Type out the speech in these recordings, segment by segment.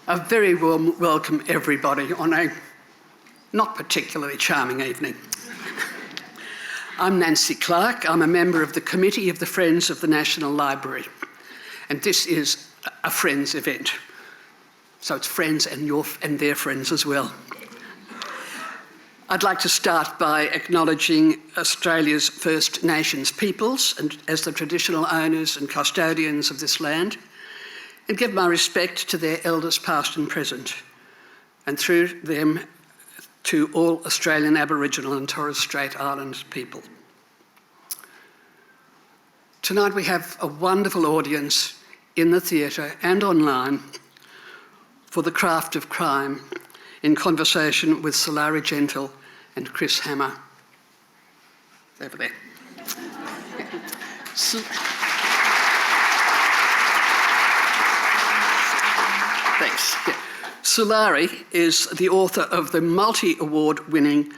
A very warm welcome, everybody, on a not particularly charming evening. I'm Nancy Clark. I'm a member of the Committee of the Friends of the National Library, and this is a Friends event. So it's friends and their friends as well. I'd like to start by acknowledging Australia's First Nations peoples and as the traditional owners and custodians of this land, and give my respect to their elders past and present, and through them to all Australian Aboriginal and Torres Strait Island people. Tonight we have a wonderful audience in the theatre and online for The Craft of Crime, in conversation with Sulari Gentill and Chris Hammer. Over there. Thanks. Yeah. Sulari is the author of the multi-award-winning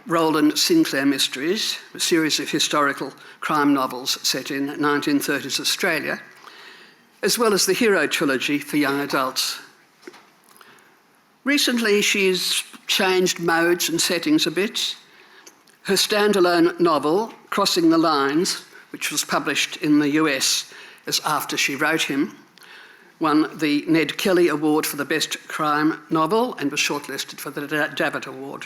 Roland Sinclair Mysteries, a series of historical crime novels set in 1930s Australia, as well as the Hero trilogy for young adults. Recently, she's changed modes and settings a bit. Her standalone novel, Crossing the Lines, which was published in the US as After She Wrote Him, won the Ned Kelly Award for the Best Crime Novel and was shortlisted for the Davitt Award.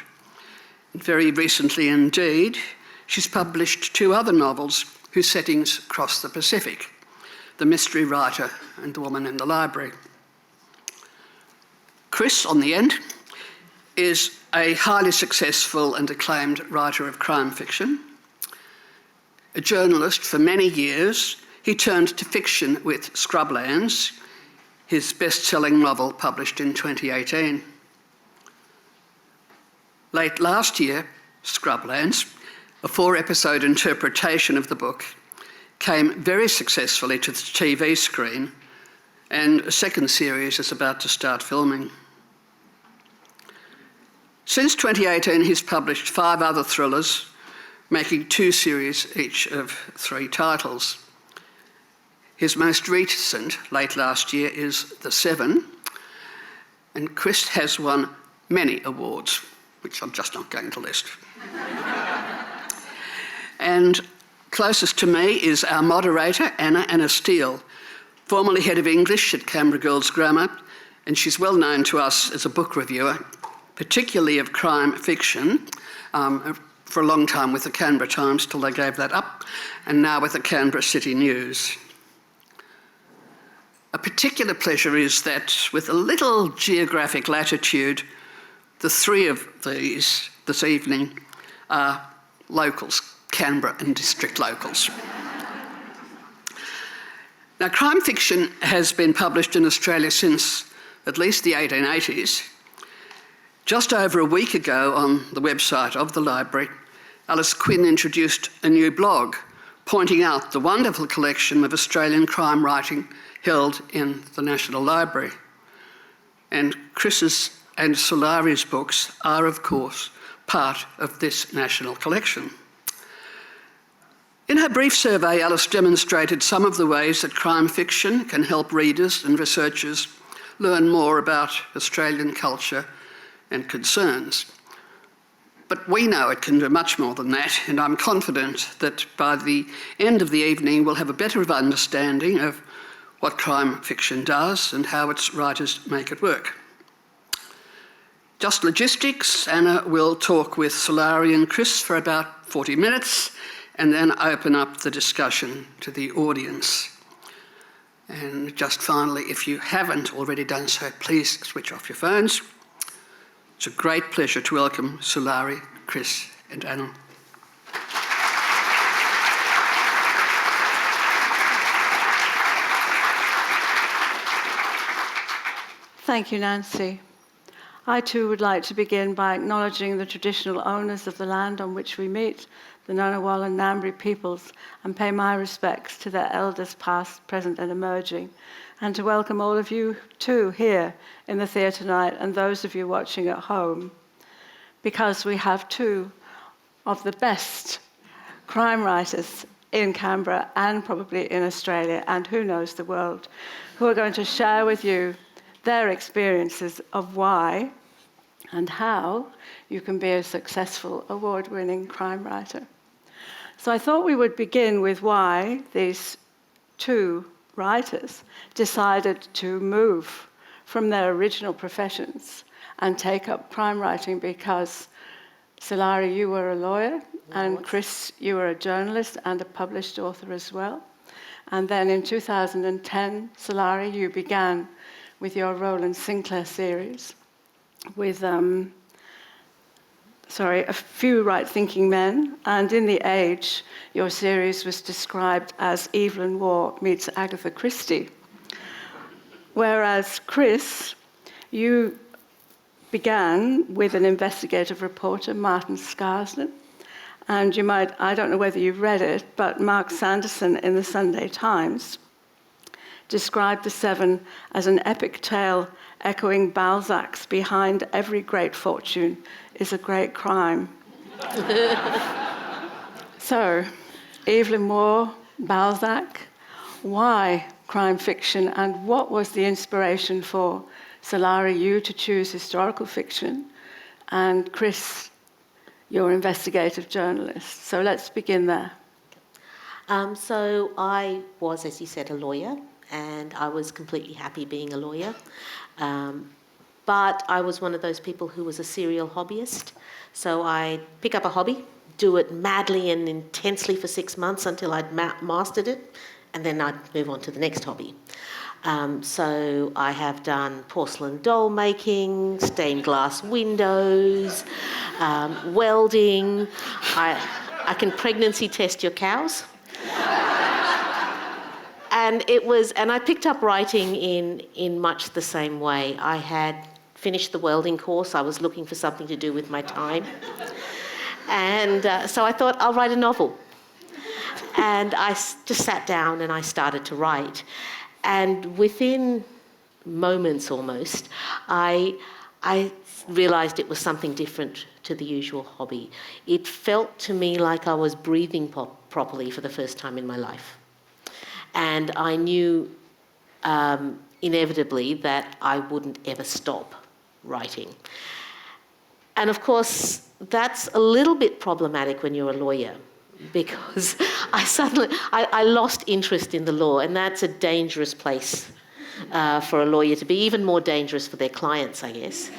And very recently indeed, she's published two other novels whose settings cross the Pacific, The Mystery Writer and The Woman in the Library. Chris, on the end, is a highly successful and acclaimed writer of crime fiction. A journalist for many years, he turned to fiction with Scrublands, his best-selling novel published in 2018. Late last year, Scrublands, a 4-episode interpretation of the book, came very successfully to the TV screen, and a second series is about to start filming. Since 2018, he's published 5 other thrillers, making 2 series each of 3 titles. His most recent, late last year, is The Seven, and Chris has won many awards, which I'm just not going to list. And closest to me is our moderator, Anna Steele, formerly head of English at Canberra Girls Grammar, and she's well known to us as a book reviewer, particularly of crime fiction, for a long time with the Canberra Times till they gave that up, and now with the Canberra City News. A particular pleasure is that with a little geographic latitude, the 3 of these this evening are locals, Canberra and district locals. Now, crime fiction has been published in Australia since at least the 1880s. Just over a week ago on the website of the library, Alice Quinn introduced a new blog pointing out the wonderful collection of Australian crime writing held in the National Library. And Chris's and Sulari's books are, of course, part of this national collection. In her brief survey, Alice demonstrated some of the ways that crime fiction can help readers and researchers learn more about Australian culture and concerns. But we know it can do much more than that, and I'm confident that by the end of the evening we'll have a better understanding of what crime fiction does and how its writers make it work. Just logistics, Anna will talk with Sulari and Chris for about 40 minutes and then open up the discussion to the audience. And just finally, if you haven't already done so, please switch off your phones. It's a great pleasure to welcome Sulari, Chris and Anna. Thank you, Nancy. I too would like to begin by acknowledging the traditional owners of the land on which we meet, the Ngunnawal and Ngambri peoples, and pay my respects to their elders past, present and emerging, and to welcome all of you too here in the theatre tonight and those of you watching at home, because we have 2 of the best crime writers in Canberra and probably in Australia and who knows the world, who are going to share with you their experiences of why and how you can be a successful award-winning crime writer. So I thought we would begin with why these two writers decided to move from their original professions and take up crime writing, because Sulari, you were a lawyer, and Chris, you were a journalist and a published author as well. And then in 2010, Sulari, you began with your Roland Sinclair series with a few right-thinking men, and in The Age, your series was described as Evelyn Waugh meets Agatha Christie. Whereas Chris, you began with an investigative reporter, Martin Scarsden, and you might, I don't know whether you've read it, but Mark Sanderson in the Sunday Times described The Seven as an epic tale echoing Balzac's "Behind every great fortune is a great crime." So, Evelyn Waugh, Balzac, why crime fiction, and what was the inspiration for Sulari, you to choose historical fiction, and Chris, you're an investigative journalist. So let's begin there. So I was, as you said, a lawyer, and I was completely happy being a lawyer. But I was one of those people who was a serial hobbyist. So I'd pick up a hobby, do it madly and intensely for 6 months until I'd mastered it, and then I'd move on to the next hobby. So I have done porcelain doll making, stained glass windows, welding. I can pregnancy test your cows. And I picked up writing in much the same way. I had finished the welding course. I was looking for something to do with my time. And so I thought, I'll write a novel. And I just sat down and I started to write. And within moments almost, I realised it was something different to the usual hobby. It felt to me like I was breathing properly for the first time in my life. And I knew inevitably that I wouldn't ever stop writing. And of course, that's a little bit problematic when you're a lawyer, because I lost interest in the law, and that's a dangerous place for a lawyer to be, even more dangerous for their clients, I guess.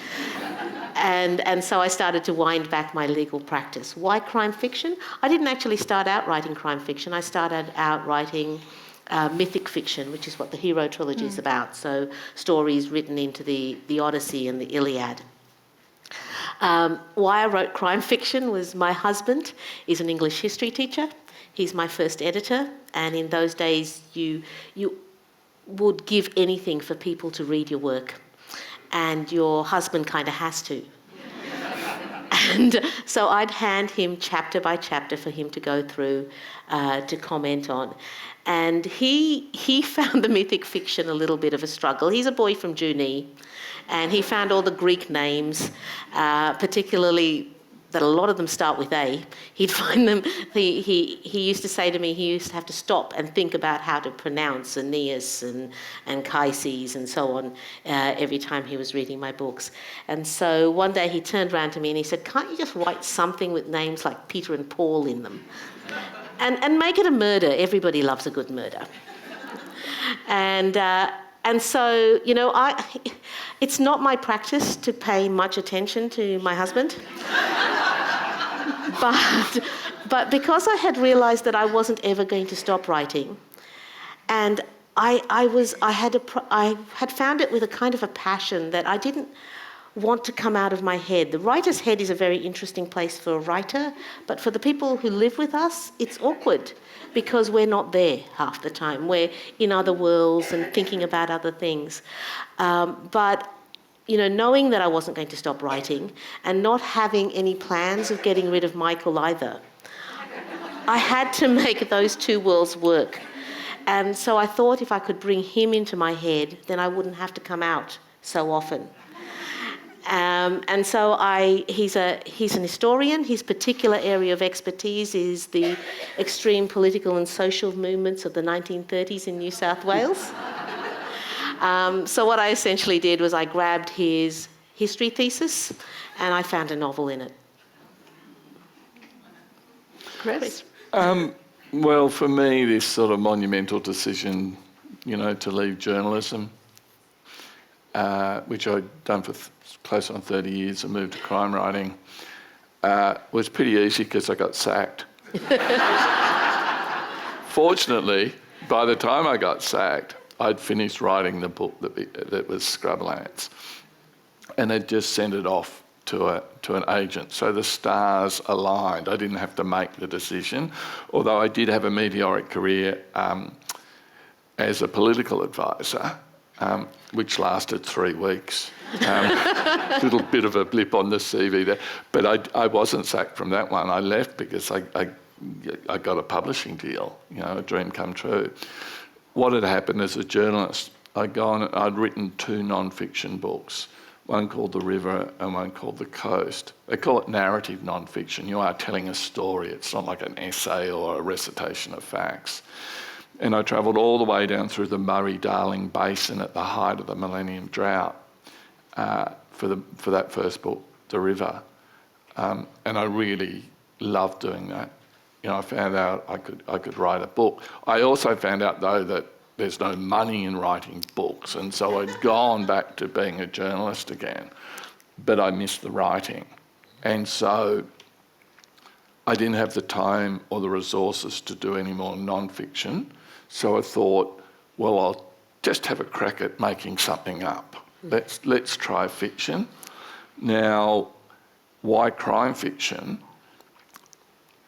And so I started to wind back my legal practice. Why crime fiction? I didn't actually start out writing crime fiction. I started out writing mythic fiction, which is what the hero trilogy is about. So stories written into the Odyssey and the Iliad. Why I wrote crime fiction was my husband is an English history teacher. He's my first editor, and in those days you would give anything for people to read your work, and your husband kind of has to. And so I'd hand him chapter by chapter for him to go through, to comment on. And he found the mythic fiction a little bit of a struggle. He's a boy from Junee, and he found all the Greek names, particularly that a lot of them start with A. He'd find them, he used to say to me, he used to have to stop and think about how to pronounce Aeneas and Anchises and so on every time he was reading my books. And so one day he turned around to me and he said, "Can't you just write something with names like Peter and Paul in them? And make it a murder. Everybody loves a good murder." And so, you know, it's not my practice to pay much attention to my husband. But because I had realised that I wasn't ever going to stop writing, and I had found it with a kind of a passion that I didn't want to come out of my head. The writer's head is a very interesting place for a writer, but for the people who live with us, it's awkward because we're not there half the time. We're in other worlds and thinking about other things. But you know, knowing that I wasn't going to stop writing and not having any plans of getting rid of Michael either, I had to make those two worlds work. And so I thought if I could bring him into my head, then I wouldn't have to come out so often. And so he's an historian. His particular area of expertise is the extreme political and social movements of the 1930s in New South Wales. So what I essentially did was I grabbed his history thesis and I found a novel in it. Chris? Well, for me, this sort of monumental decision, to leave journalism, which I'd done for close on 30 years and moved to crime writing, was pretty easy because I got sacked. Fortunately, by the time I got sacked, I'd finished writing the book that was Scrublands, and they'd just sent it off to an agent. So the stars aligned. I didn't have to make the decision, although I did have a meteoric career as a political advisor, which lasted 3 weeks. Little bit of a blip on the CV there. But I wasn't sacked from that one. I left because I got a publishing deal, a dream come true. What had happened as a journalist, I'd written 2 non-fiction books, one called The River and one called The Coast. They call it narrative non-fiction. You are telling a story. It's not like an essay or a recitation of facts. And I travelled all the way down through the Murray-Darling Basin at the height of the Millennium Drought for that first book, The River. And I really loved doing that. I found out I could write a book. I also found out, though, that there's no money in writing books, and so I'd gone back to being a journalist again, but I missed the writing. And so I didn't have the time or the resources to do any more non-fiction, so I thought, well, I'll just have a crack at making something up. Let's try fiction. Now, why crime fiction?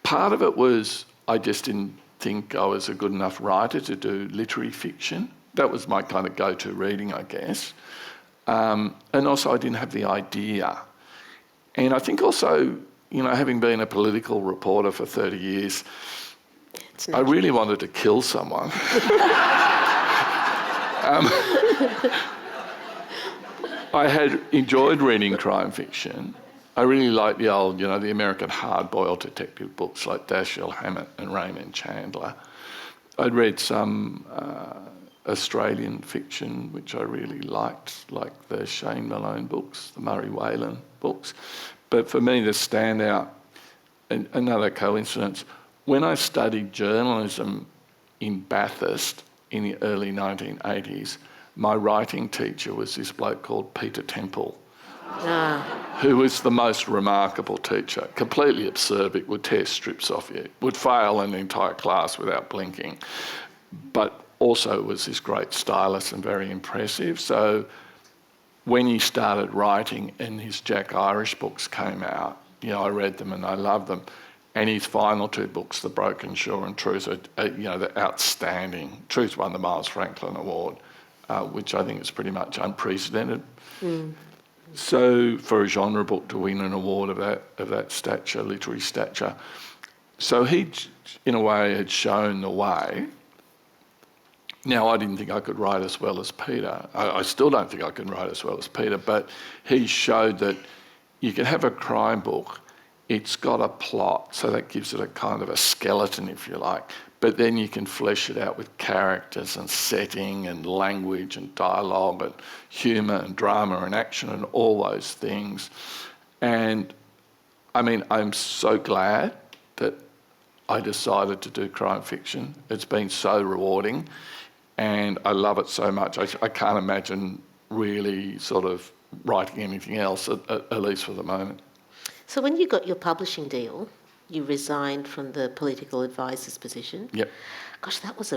Part of it was I just didn't think I was a good enough writer to do literary fiction. That was my kind of go-to reading, I guess. And also I didn't have the idea. And I think also, having been a political reporter for 30 years, I really wanted to kill someone. I had enjoyed reading crime fiction. I really liked the old, the American hard-boiled detective books like Dashiell Hammett and Raymond Chandler. I'd read some Australian fiction, which I really liked, like the Shane Malone books, the Murray Whalen books. But for me, the standout, and another coincidence, when I studied journalism in Bathurst in the early 1980s, my writing teacher was this bloke called Peter Temple, who was the most remarkable teacher, completely acerbic, would tear strips off you, would fail an entire class without blinking, but also was this great stylist and very impressive. So when he started writing and his Jack Irish books came out, I read them and I loved them. And his final 2 books, The Broken Shore and Truth, they're outstanding. Truth won the Miles Franklin Award, which I think is pretty much unprecedented. So for a genre book to win an award of that stature, literary stature. So he, in a way, had shown the way. Now, I didn't think I could write as well as Peter. I still don't think I can write as well as Peter, but he showed that you can have a crime book. It's got a plot, so that gives it a kind of a skeleton, if you like. But then you can flesh it out with characters and setting and language and dialogue and humour and drama and action and all those things. And I'm so glad that I decided to do crime fiction. It's been so rewarding and I love it so much. I can't imagine really sort of writing anything else, at least for the moment. So when you got your publishing deal, you resigned from the political advisor's position. Yep. Gosh, that was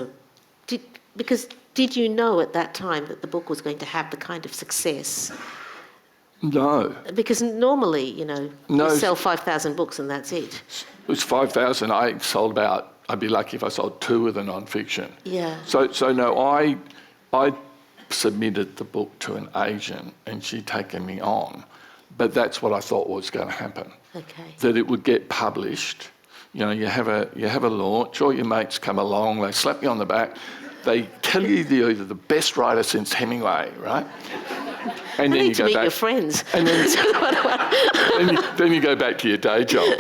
did you know at that time that the book was going to have the kind of success? No. Because normally, you sell 5,000 books and that's it. It was 5,000. I sold about, I'd be lucky if I sold 2 of the non-fiction. Yeah. So no, I submitted the book to an agent and she'd taken me on. But that's what I thought was going to happen. Okay. That it would get published. You have a launch, all your mates come along, they slap you on the back, they tell you you're either the best writer since Hemingway, right? And then you go back. Your friends. And then you go back to your day job.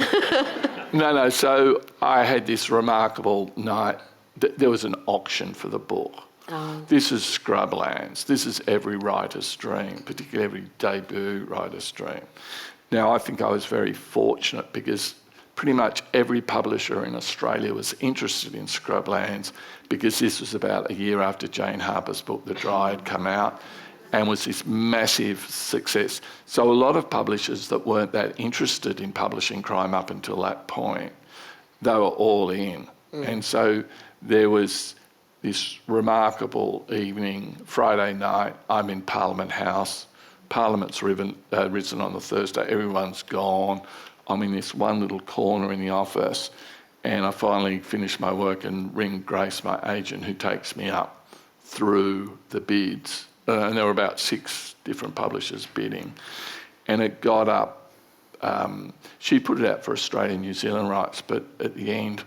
So I had this remarkable night. There was an auction for the book. This is scrublands. This is every writer's dream, particularly every debut writer's dream. Now, I think I was very fortunate because pretty much every publisher in Australia was interested in scrublands because this was about a year after Jane Harper's book, The Dry, had come out and was this massive success. So a lot of publishers that weren't that interested in publishing crime up until that point, they were all in. And so there was this remarkable evening, Friday night, I'm in Parliament House. Parliament's risen on the Thursday, everyone's gone. I'm in this one little corner in the office, and I finally finish my work and ring Grace, my agent, who takes me up through the bids. And there were about 6 different publishers bidding. And it got up, she put it out for Australian New Zealand rights, but at the end,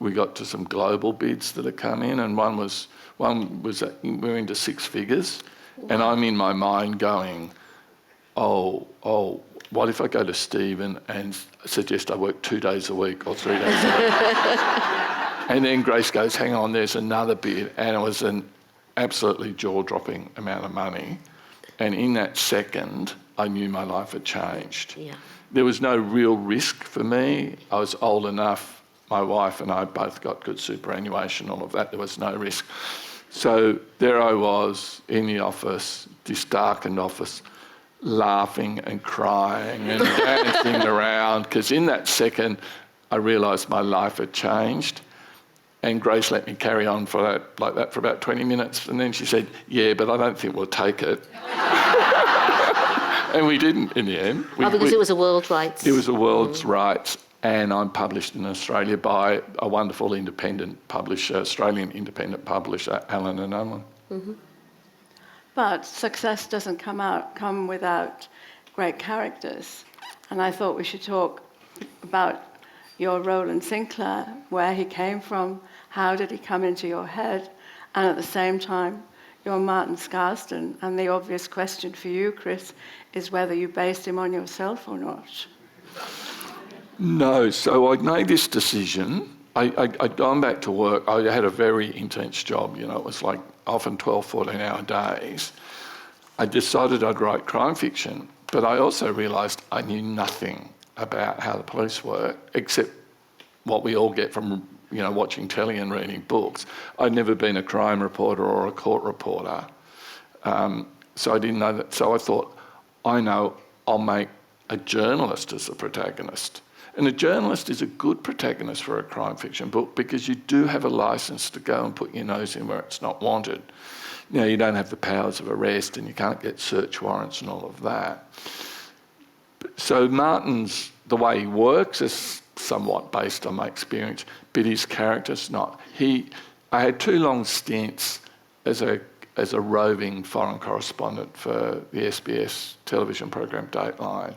we got to some global bids that had come in, and one was we were into 6 figures, and I'm in my mind going, oh, what if I go to Stephen and suggest I work 2 days a week or 3 days a week? And then Grace goes, hang on, there's another bid, and it was an absolutely jaw-dropping amount of money. And in that second, I knew my life had changed. Yeah. There was no real risk for me. I was old enough. My wife and I both got good superannuation, all of that. There was no risk. So there I was in the office, this darkened office, laughing and crying and dancing around, because in that second, I realised my life had changed. And Grace let me carry on like that for about 20 minutes. And then she said, yeah, but I don't think we'll take it. And we didn't in the end. Because it was a world rights. It was a world's rights. And I'm published in Australia by a wonderful independent publisher, Australian independent publisher, Allen & Unwin. Mm-hmm. But success doesn't come without great characters. And I thought we should talk about your Roland Sinclair, where he came from, how did he come into your head, and at the same time, your Martin Scarsden. And the obvious question for you, Chris, is whether you based him on yourself or not. No, so I made this decision. I'd gone back to work. I had a very intense job, it was like often 12, 14-hour days. I decided I'd write crime fiction, but I also realised I knew nothing about how the police work, except what we all get from watching telly and reading books. I'd never been a crime reporter or a court reporter, so I didn't know that. So I thought, I know I'll make a journalist as the protagonist. And a journalist is a good protagonist for a crime fiction book because you do have a licence to go and put your nose in where it's not wanted. You don't have the powers of arrest and you can't get search warrants and all of that. So Martin's, the way he works is somewhat based on my experience, but his character's not. I had 2 long stints as a roving foreign correspondent for the SBS television program Dateline.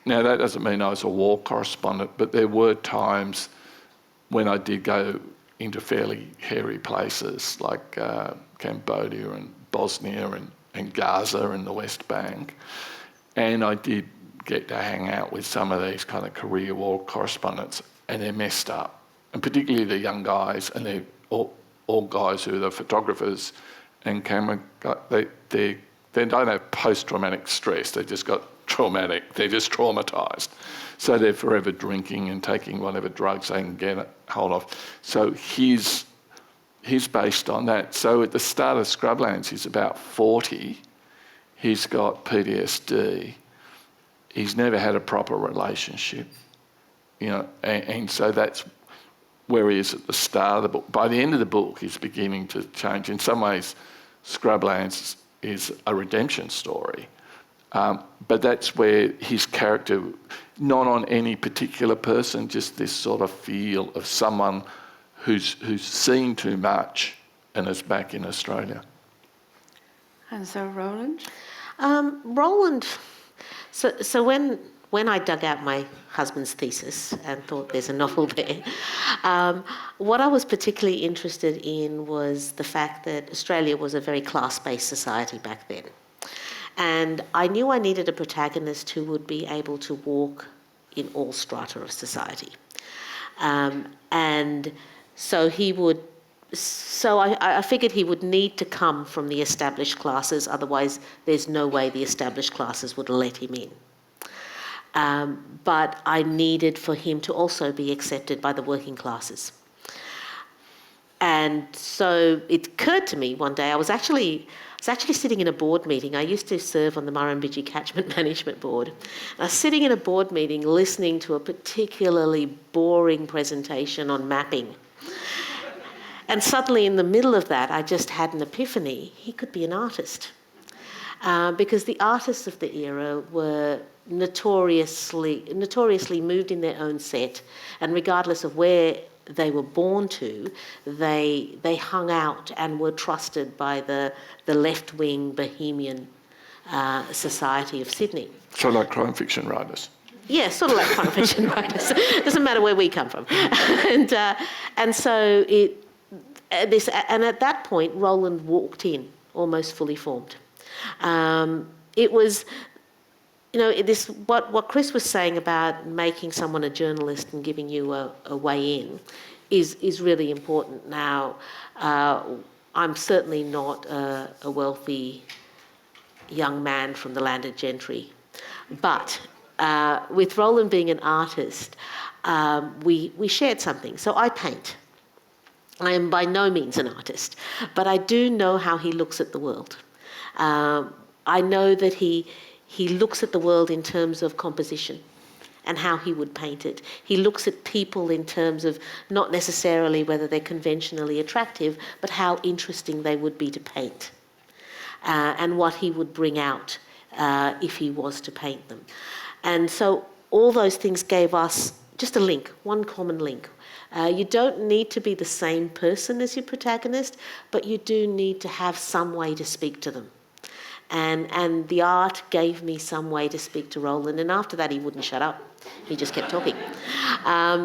Now, that doesn't mean I was a war correspondent, but there were times when I did go into fairly hairy places like Cambodia and Bosnia and Gaza and the West Bank. And I did get to hang out with some of these kind of career war correspondents, and they're messed up. And particularly the young guys, and they're all guys who are the photographers and camera guys, they don't have post-traumatic stress, they've just got they're just traumatised. So they're forever drinking and taking whatever drugs they can get hold of. So he's based on that. So at the start of Scrublands, he's about 40. He's got PTSD. He's never had a proper relationship, and so that's where he is at the start of the book. By the end of the book, he's beginning to change. In some ways, Scrublands is a redemption story. But that's where his character, not on any particular person, just this sort of feel of someone who's seen too much and is back in Australia. And so Roland? Roland, so when I dug out my husband's thesis and thought there's a novel there, what I was particularly interested in was the fact that Australia was a very class-based society back then. And I knew I needed a protagonist who would be able to walk in all strata of society. And so he would So I figured he would need to come from the established classes, otherwise there's no way the established classes would let him in. But I needed for him to also be accepted by the working classes. And so it occurred to me one day, I was actually sitting in a board meeting. I used to serve on the Murrumbidgee Catchment Management Board. I was sitting in a board meeting listening to a particularly boring presentation on mapping. And suddenly in the middle of that, I just had an epiphany. He could be an artist. Because the artists of the era were notoriously moved in their own set, and regardless of where they were born to, they hung out and were trusted by the left-wing Bohemian society of Sydney. So like crime fiction writers. Yeah, sort of like crime fiction writers. Doesn't matter where we come from. And so and at that point, Roland walked in almost fully formed. It was, what Chris was saying about making someone a journalist and giving you a way in is really important. Now, I'm certainly not a wealthy young man from the landed gentry, but with Roland being an artist, we shared something. So I paint. I am by no means an artist, but I do know how he looks at the world. I know that he looks at the world in terms of composition and how he would paint it. He looks at people in terms of not necessarily whether they're conventionally attractive, but how interesting they would be to paint, and what he would bring out if he was to paint them. And so all those things gave us just a link, one common link. You don't need to be the same person as your protagonist, but you do need to have some way to speak to them. And the art gave me some way to speak to Roland, and after that he wouldn't shut up. He just kept talking.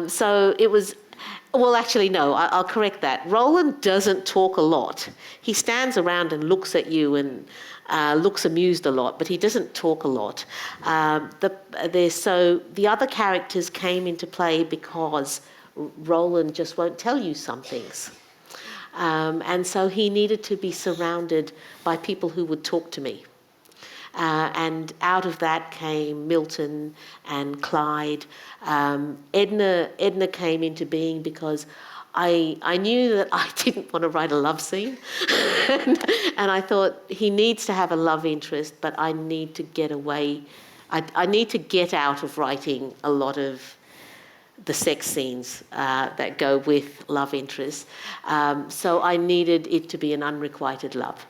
So it was, well, actually, no, I'll correct that. Roland doesn't talk a lot. He stands around and looks at you and looks amused a lot, but he doesn't talk a lot. So the other characters came into play because Roland just won't tell you some things. And so he needed to be surrounded by people who would talk to me. And out of that came Milton and Clyde. Edna came into being because I knew that I didn't want to write a love scene. and I thought he needs to have a love interest, but I need to get away. I need to get out of writing a lot of the sex scenes that go with love interests. So I needed it to be an unrequited love.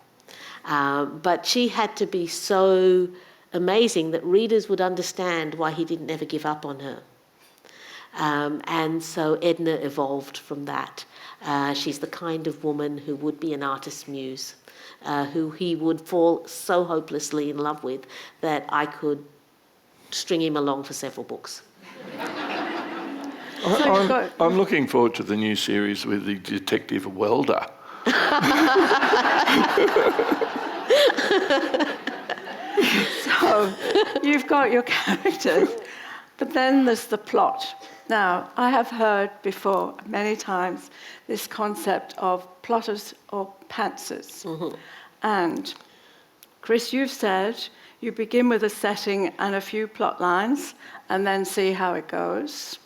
But she had to be so amazing that readers would understand why he didn't ever give up on her. And so Edna evolved from that. She's the kind of woman who would be an artist's muse, who he would fall so hopelessly in love with that I could string him along for several books. I'm looking forward to the new series with the detective welder. So you've got your characters, but then there's the plot. Now, I have heard before many times this concept of plotters or pantsers. Mm-hmm. And Chris, you've said you begin with a setting and a few plot lines and then see how it goes.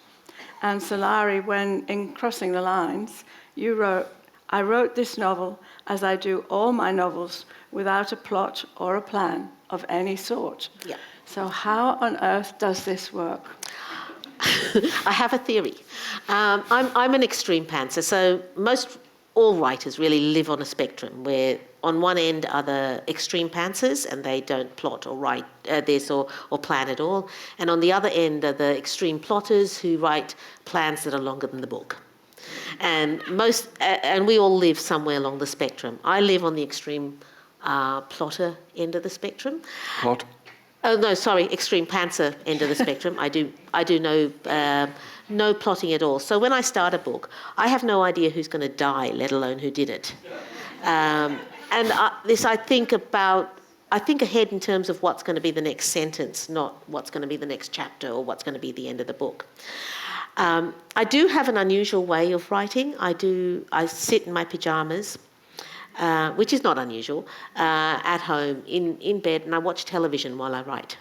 And Sulari, when in Crossing the Lines, you wrote, I wrote this novel as I do all my novels without a plot or a plan of any sort. Yeah. So how on earth does this work? I have a theory. I'm an extreme pantser, so all writers really live on a spectrum where on one end are the extreme pantsers and they don't plot or write this or plan at all, and on the other end are the extreme plotters who write plans that are longer than the book. And we all live somewhere along the spectrum. I live on the extreme plotter end of the spectrum. Plot? Oh no, sorry, extreme pantser end of the spectrum. I do no plotting at all. So when I start a book, I have no idea who's going to die, let alone who did it. I think ahead in terms of what's going to be the next sentence, not what's going to be the next chapter or what's going to be the end of the book. I do have an unusual way of writing. I sit in my pyjamas, which is not unusual, at home in bed, and I watch television while I write.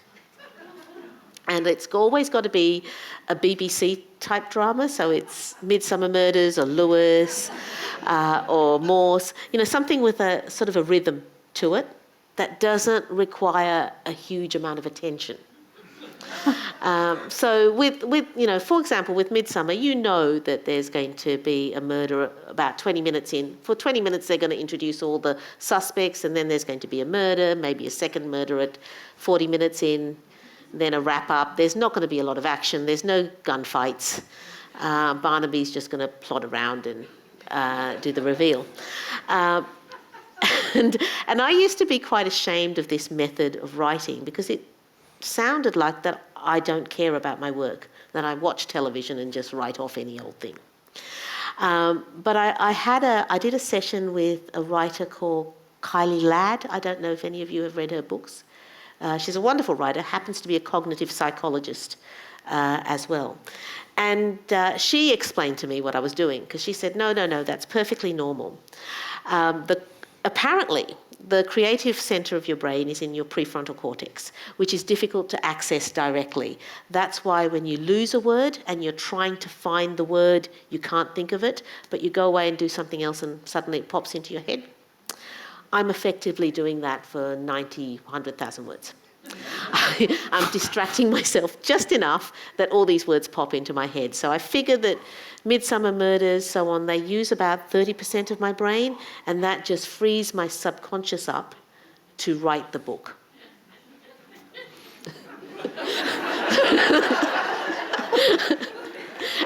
And it's always got to be a BBC type drama, so it's Midsummer Murders or Lewis or Morse, something with a sort of a rhythm to it that doesn't require a huge amount of attention. So with for example, with Midsummer, that there's going to be a murder about 20 minutes in. For 20 minutes, they're going to introduce all the suspects, and then there's going to be a murder, maybe a second murder at 40 minutes in, then a wrap-up. There's not going to be a lot of action. There's no gunfights. Barnaby's just going to plod around and do the reveal. And I used to be quite ashamed of this method of writing because it sounded like that I don't care about my work, that I watch television and just write off any old thing. But I did a session with a writer called Kylie Ladd. I don't know if any of you have read her books. She's a wonderful writer, happens to be a cognitive psychologist as well. And she explained to me what I was doing, because she said, no, that's perfectly normal. Apparently, the creative centre of your brain is in your prefrontal cortex, which is difficult to access directly. That's why when you lose a word and you're trying to find the word, you can't think of it, but you go away and do something else and suddenly it pops into your head. I'm effectively doing that for 90, 100,000 words. I'm distracting myself just enough that all these words pop into my head. So I figure that Midsummer Murders, so on, they use about 30% of my brain, and that just frees my subconscious up to write the book.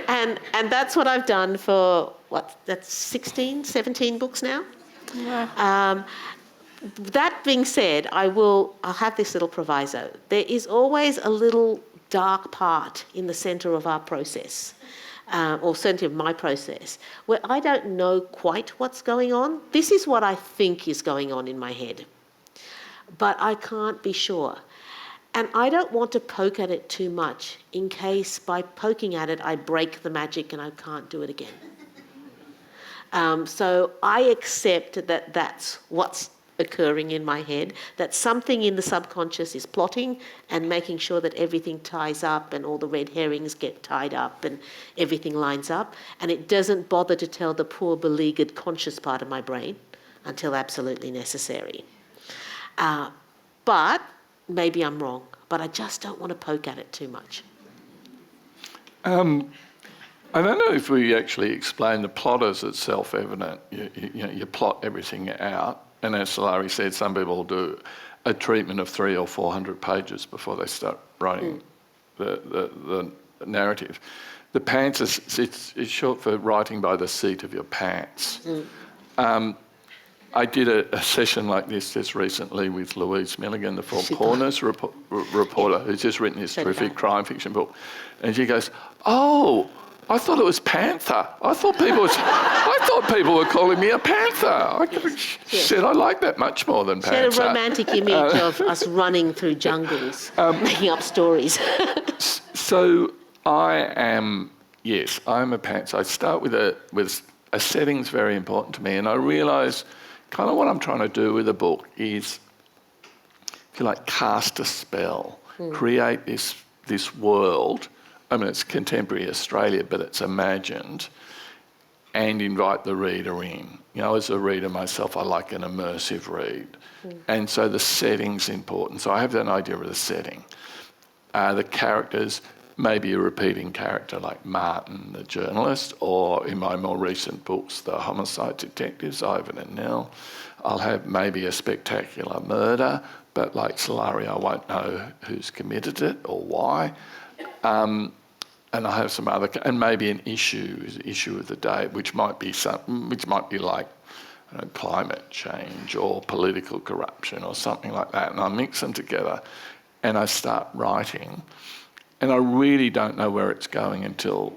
And that's what I've done for, that's 16, 17 books now? Yeah. That being said, I'll have this little proviso. There is always a little dark part in the centre of our process, or centre of my process, where I don't know quite what's going on. This is what I think is going on in my head, but I can't be sure. And I don't want to poke at it too much in case by poking at it I break the magic and I can't do it again. So I accept that that's what's occurring in my head, that something in the subconscious is plotting and making sure that everything ties up and all the red herrings get tied up and everything lines up, and it doesn't bother to tell the poor beleaguered conscious part of my brain until absolutely necessary. But maybe I'm wrong, but I just don't want to poke at it too much. I don't know if we actually explain the plot as it's self-evident. You plot everything out. And as Sulari said, some people do a treatment of 300 or 400 pages before they start writing the narrative. The pants it's short for writing by the seat of your pants. I did a session like this just recently with Louise Milligan, the Four Corners reporter, who's just written this terrific crime fiction book. And she goes, "Oh, I thought it was Panther. I thought people were calling me a panther." I said I like that much more than panther. She had a romantic image of us running through jungles, making up stories. So I'm a panther. I start with a setting's very important to me, and I realise kind of what I'm trying to do with the book is, if you like, cast a spell, create this world. I mean, it's contemporary Australia, but it's imagined, and invite the reader in. As a reader myself, I like an immersive read. And so the setting's important. So I have an idea of the setting. The characters, maybe a repeating character like Martin, the journalist, or in my more recent books, the homicide detectives, Ivan and Nell. I'll have maybe a spectacular murder, but like Sulari, I won't know who's committed it or why. And I have some other, and maybe an issue of the day, which might be like climate change or political corruption or something like that. And I mix them together, and I start writing, and I really don't know where it's going until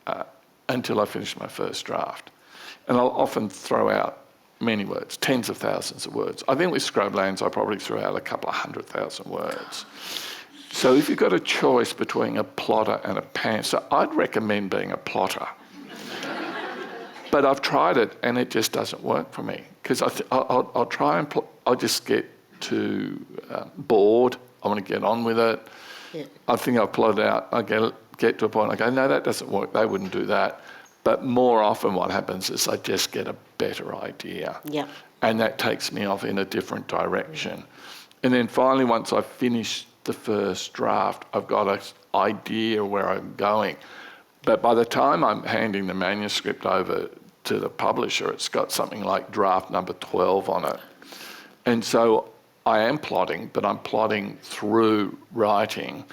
I finish my first draft. And I'll often throw out many words, tens of thousands of words. I think with Scrublands, I probably threw out a couple of 100,000 words. So if you've got a choice between a plotter and a pantser, I'd recommend being a plotter. But I've tried it and it just doesn't work for me, because I'll try and I'll just get too bored. I want to get on with it. Yeah. I think I've plotted out. I get to a point. I go, no, that doesn't work. They wouldn't do that. But more often, what happens is I just get a better idea, and that takes me off in a different direction. And then finally, once I've finished the first draft, I've got an idea where I'm going. But by the time I'm handing the manuscript over to the publisher, it's got something like draft number 12 on it. And so I am plotting, but I'm plotting through writing.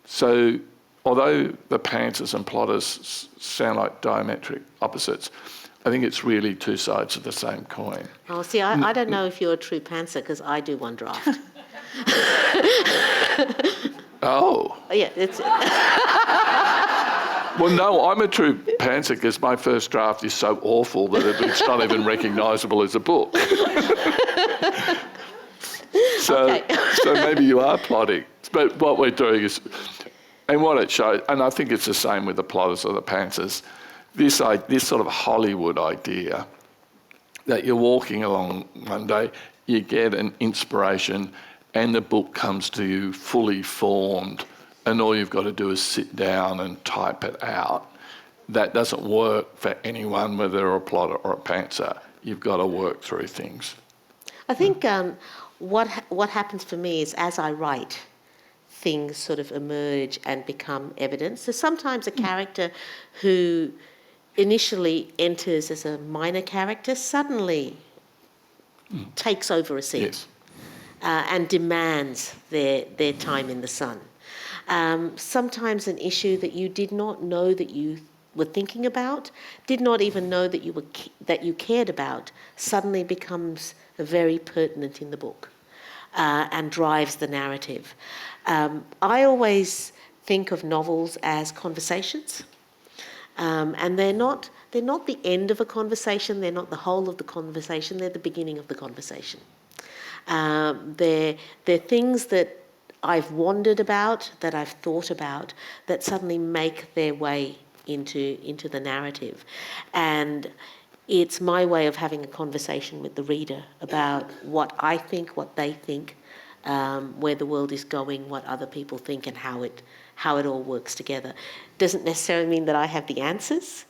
So although the pantsers and plotters sound like diametric opposites, I think it's really two sides of the same coin. Oh, see, I don't know if you're a true pantser, because I do one draft. Oh. Yeah, it's... Well, no, I'm a true pantser because my first draft is so awful that it's not even recognisable as a book. So maybe you are plotting. But what we're doing is, and what it shows, and I think it's the same with the plotters or the pantsers, this sort of Hollywood idea that you're walking along one day, you get an inspiration, and the book comes to you fully formed, and all you've got to do is sit down and type it out. That doesn't work for anyone, whether they're a plotter or a pantser. You've got to work through things. I think what happens for me is, as I write, things sort of emerge and become evidence. So sometimes a character who initially enters as a minor character suddenly takes over a scene. Yes. And demands their time in the sun. Sometimes an issue that you did not know that you were thinking about, did not even know that you cared about, suddenly becomes very pertinent in the book and drives the narrative. I always think of novels as conversations, and they're not the end of a conversation. They're not the whole of the conversation. They're the beginning of the conversation. They're things that I've wondered about, that I've thought about, that suddenly make their way into the narrative. And it's my way of having a conversation with the reader about what I think, what they think, where the world is going, what other people think, and how it all works together. Doesn't necessarily mean that I have the answers.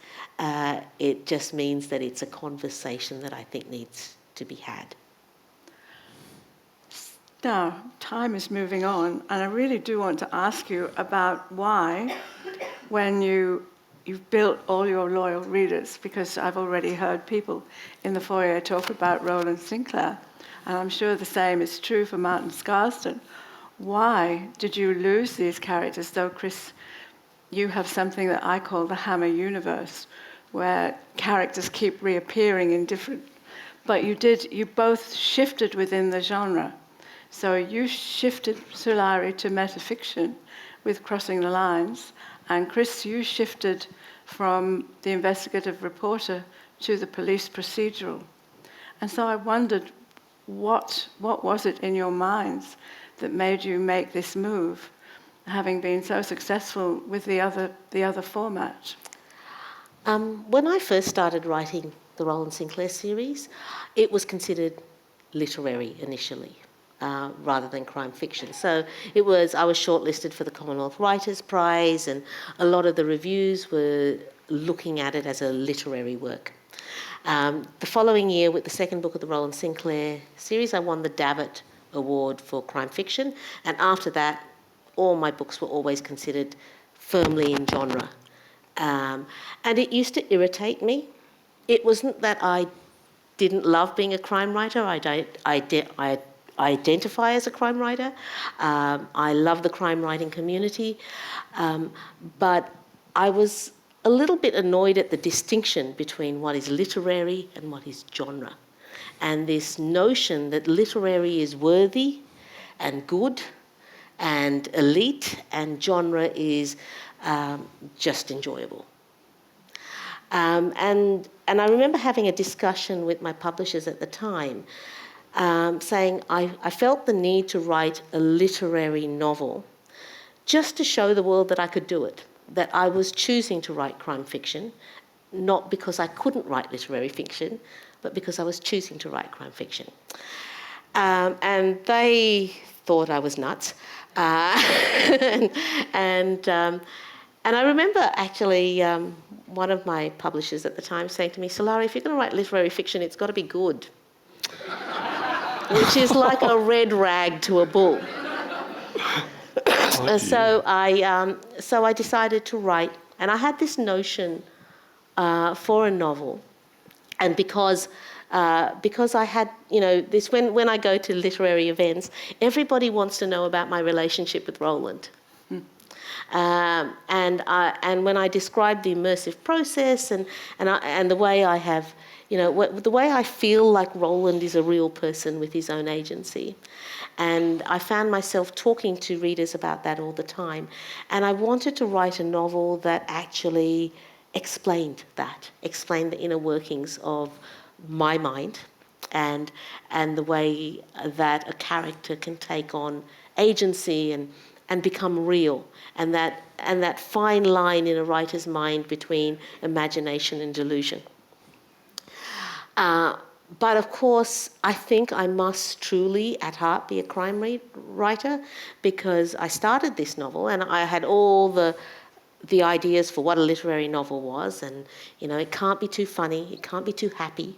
It just means that it's a conversation that I think needs to be had. Now, time is moving on, and I really do want to ask you about why, when you've built all your loyal readers, because I've already heard people in the foyer talk about Roland Sinclair, and I'm sure the same is true for Martin Scarsden. Why did you lose these characters? Though, Chris, you have something that I call the Hammer universe, where characters keep reappearing in different... But you both shifted within the genre. So you shifted Sulari to metafiction with Crossing the Lines, and Chris, you shifted from the investigative reporter to the police procedural. And so I wondered, what was it in your minds that made you make this move, having been so successful with the other format? When I first started writing the Roland Sinclair series, it was considered literary initially, rather than crime fiction. So I was shortlisted for the Commonwealth Writers' Prize, and a lot of the reviews were looking at it as a literary work. The following year, with the second book of the Roland Sinclair series, I won the Davitt Award for crime fiction, and after that, all my books were always considered firmly in genre. And it used to irritate me. It wasn't that I didn't love being a crime writer. I identify as a crime writer. I love the crime writing community. But I was a little bit annoyed at the distinction between what is literary and what is genre. And this notion that literary is worthy and good and elite, and genre is just enjoyable. And I remember having a discussion with my publishers at the time, saying I felt the need to write a literary novel just to show the world that I could do it, that I was choosing to write crime fiction, not because I couldn't write literary fiction, but because I was choosing to write crime fiction. And they thought I was nuts. And I remember actually one of my publishers at the time saying to me, "Sulari, if you're going to write literary fiction, it's got to be good." Which is like a red rag to a bull. So I decided to write, and I had this notion for a novel, and because I had, this when I go to literary events, everybody wants to know about my relationship with Roland. And when I describe the immersive process and the way I have, the way I feel like Roland is a real person with his own agency. And I found myself talking to readers about that all the time. And I wanted to write a novel that actually explained the inner workings of my mind and the way that a character can take on agency and become real, and that fine line in a writer's mind between imagination and delusion. But of course, I think I must truly, at heart, be a crime writer, because I started this novel and I had all the ideas for what a literary novel was, and it can't be too funny, it can't be too happy.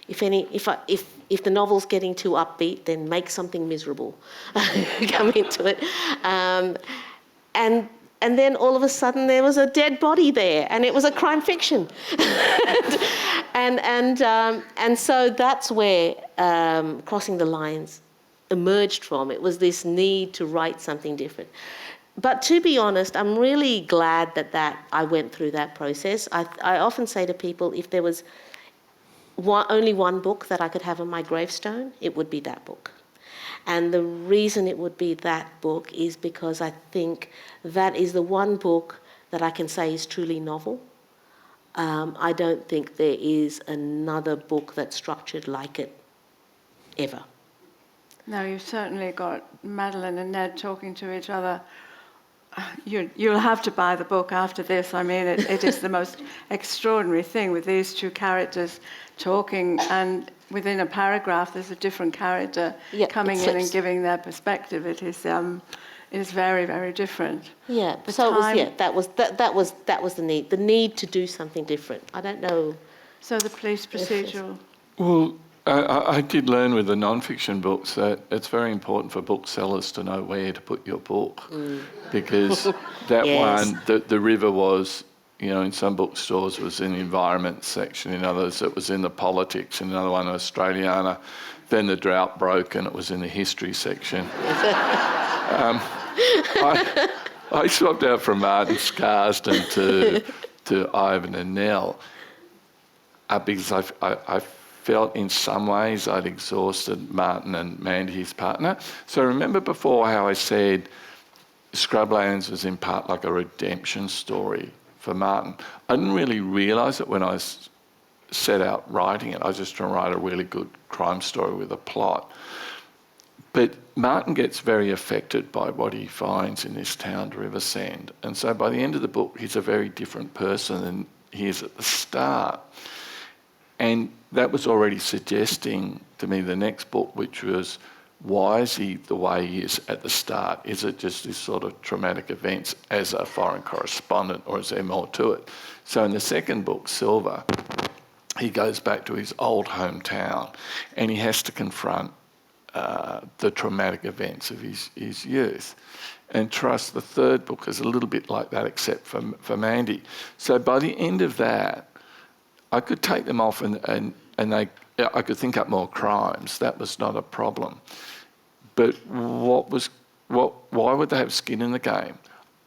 If the novel's getting too upbeat, then make something miserable come into it. And then all of a sudden there was a dead body there, and it was a crime fiction. and so that's where Crossing the Lines emerged from. It was this need to write something different. But to be honest, I'm really glad that I went through that process. I often say to people, if there was only one book that I could have on my gravestone, it would be that book. And the reason it would be that book is because I think that is the one book that I can say is truly novel. I don't think there is another book that's structured like it, ever. No, you've certainly got Madeline and Ned talking to each other. You'll have to buy the book after this. I mean, it is the most extraordinary thing with these two characters talking, and within a paragraph there's a different character coming in and giving their perspective. It is very, very different. Yeah. That was the need to do something different. I don't know. So the police procedural. Well, I did learn with the non-fiction books that it's very important for booksellers to know where to put your book, because that one, the river was, in some bookstores was in the environment section, in others it was in the politics, in another one Australiana. Then the drought broke and it was in the history section. I swapped out from Martin Scarsden to Ivan and Nell because I felt in some ways I'd exhausted Martin and Mandy, his partner. So remember before how I said Scrublands was in part like a redemption story for Martin. I didn't really realise it when I set out writing it. I was just trying to write a really good crime story with a plot. But Martin gets very affected by what he finds in this town, Riversend. And so by the end of the book, he's a very different person than he is at the start. And that was already suggesting to me the next book, which was, why is he the way he is at the start? Is it just this sort of traumatic events as a foreign correspondent, or is there more to it? So in the second book, Silver, he goes back to his old hometown and he has to confront the traumatic events of his youth. And Trust, the third book, is a little bit like that, except for Mandy. So by the end of that, I could take them off and I could think up more crimes. That was not a problem. But why would they have skin in the game?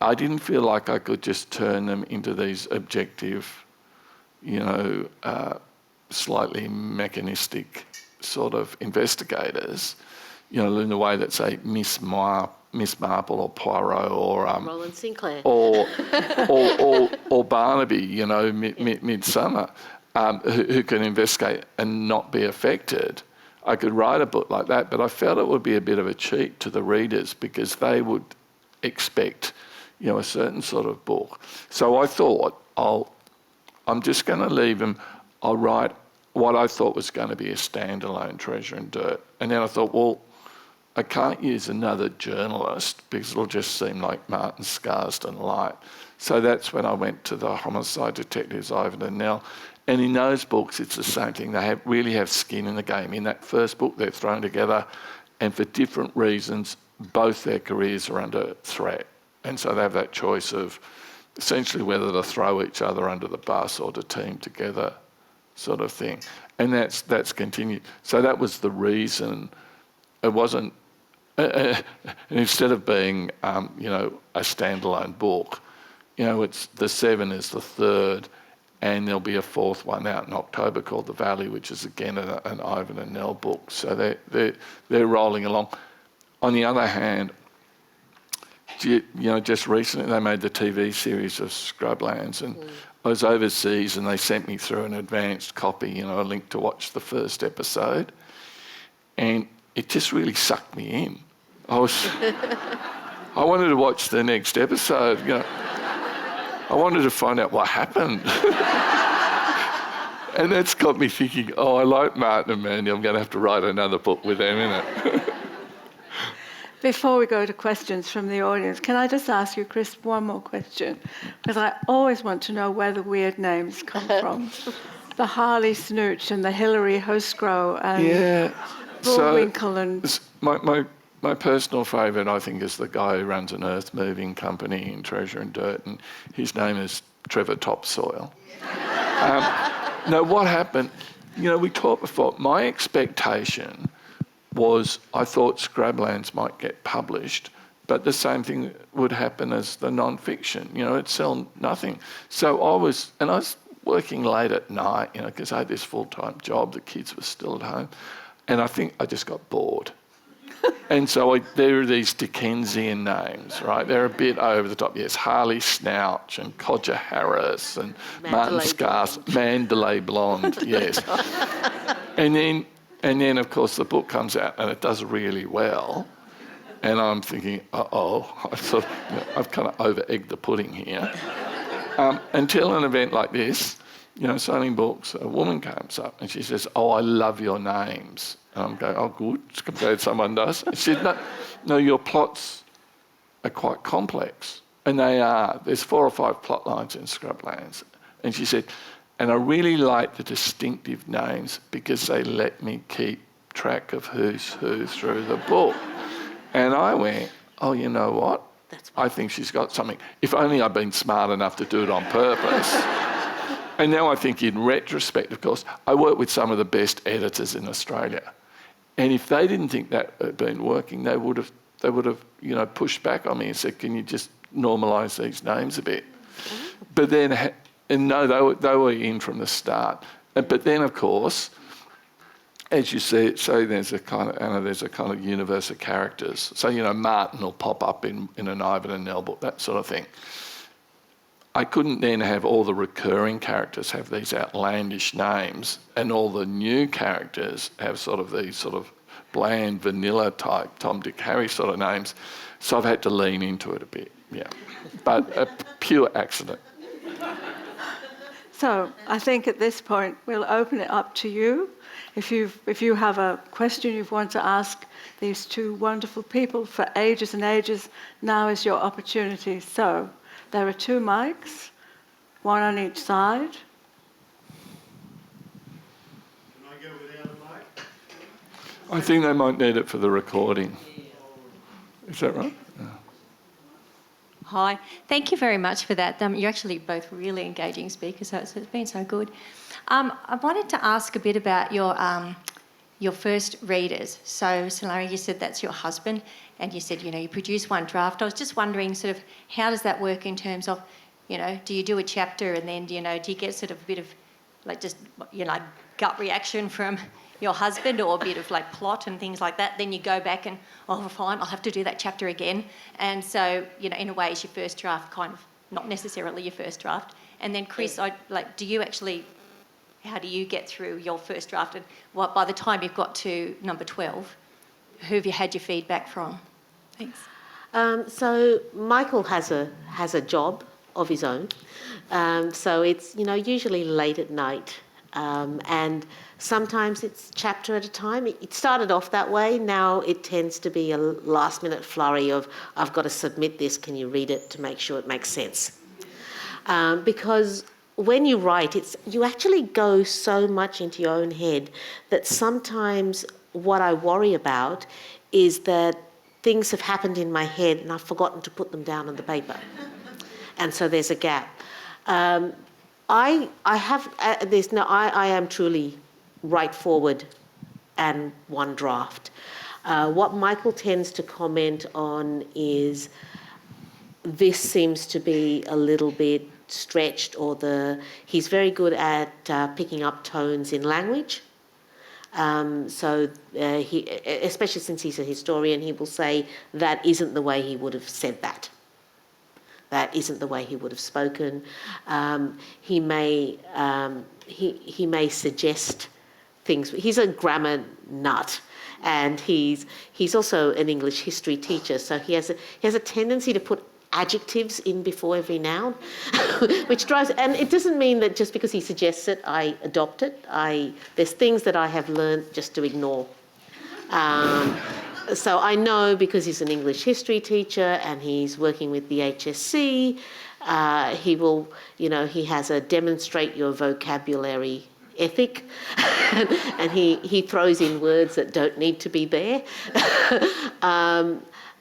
I didn't feel like I could just turn them into these objective, slightly mechanistic sort of investigators, in the way that, say, Miss Marple or Poirot or Roland Sinclair or Barnaby, Midsummer, who can investigate and not be affected. I could write a book like that, but I felt it would be a bit of a cheat to the readers because they would expect, a certain sort of book. So I thought, I'm just going to leave them. I'll write what I thought was going to be a standalone Treasure and Dirt. And then I thought, well, I can't use another journalist because it'll just seem like Martin Scarsden light. So that's when I went to the homicide detectives, Ivan and Nell. And in those books, it's the same thing. They really have skin in the game. In that first book, they're thrown together, and for different reasons, both their careers are under threat. And so they have that choice of essentially whether to throw each other under the bus or to team together, sort of thing. And that's continued. So that was the reason. It wasn't, and instead of being, a standalone book, it's the 7 is the third, and there'll be a fourth one out in October called The Valley, which is again an Ivan and Nell book. So they're rolling along. On the other hand, just recently they made the TV series of Scrublands, and I was overseas and they sent me through an advanced copy, a link to watch the first episode, and it just really sucked me in. I wanted to watch the next episode, I wanted to find out what happened. And that's got me thinking, I like Martin and Mandy, I'm going to have to write another book with them in it. Before we go to questions from the audience, can I just ask you, Chris, one more question? Because I always want to know where the weird names come from. The Harley Snooch and the Hillary Hosgrow and Bullwinkle and... My personal favourite, I think, is the guy who runs an earth moving company in Treasure and Dirt, and his name is Trevor Topsoil. No, what happened, we talked before, my expectation was I thought Scrublands might get published, but the same thing would happen as the non-fiction, it'd sell nothing. So I was working late at night, because I had this full-time job, the kids were still at home, and I think I just got bored. And so there are these Dickensian names, right? They're a bit over the top. Yes, Harley Snouch and Codger Harris and Martin Scars, Mandalay Blonde, yes. And then, of course, the book comes out and it does really well. And I'm thinking, I've kind of over-egged the pudding here. Until an event like this, selling books, a woman comes up and she says, I love your names. And I'm going, good, I'm glad someone does. And she said, no, your plots are quite complex. And they are. There's 4 or 5 plot lines in Scrublands. And she said, and I really like the distinctive names because they let me keep track of who's who through the book. And I went, you know what? I think she's got something. If only I'd been smart enough to do it on purpose. And now I think in retrospect, of course, I work with some of the best editors in Australia. And if they didn't think that had been working, they would have pushed back on me and said, can you just normalise these names a bit? But then, and no, they were in from the start. But then, of course, as you say, there's a kind of universe of characters. So, Martin will pop up in an Ivan and Nell book, that sort of thing. I couldn't then have all the recurring characters have these outlandish names and all the new characters have sort of these sort of bland, vanilla type, Tom, Dick, Harry sort of names. So I've had to lean into it a bit, yeah. But a pure accident. So I think at this point we'll open it up to you. If you have a question you want to ask these two wonderful people for ages and ages, now is your opportunity. So there are 2 mics, 1 on each side. Can I go without a mic? I think they might need it for the recording. Is that right? Yeah. Hi, thank you very much for that. You're actually both really engaging speakers, so it's been so good. I wanted to ask a bit about your first readers. So, Sulari, you said that's your husband, and you said, you produce 1 draft. I was just wondering sort of how does that work in terms of, do you do a chapter and then, do you get sort of a bit of like just, gut reaction from your husband or a bit of like plot and things like that, then you go back and, fine, I'll have to do that chapter again. And so, in a way, it's your first draft, kind of, not necessarily your first draft. And then, Chris, how do you get through your first draft? And by the time you've got to number 12, who have you had your feedback from? Thanks. So Michael has a job of his own. So it's, usually late at night. And sometimes it's chapter at a time. It started off that way. Now it tends to be a last-minute flurry of, I've got to submit this, can you read it to make sure it makes sense? Because when you write, you actually go so much into your own head that sometimes what I worry about is that things have happened in my head and I've forgotten to put them down on the paper. And so there's a gap. I am truly right forward and one draft. What Michael tends to comment on is this seems to be a little bit stretched, or he's very good at picking up tones in language. Especially since he's a historian, he will say that isn't the way he would have said that. That isn't the way he would have spoken. He may suggest things. He's a grammar nut, and he's also an English history teacher. So he has a tendency to put adjectives in before every noun, which drives. And it doesn't mean that just because he suggests it, I adopt it. There's things that I have learned just to ignore. So I know, because he's an English history teacher and he's working with the HSC, he has a demonstrate your vocabulary ethic, and he throws in words that don't need to be there.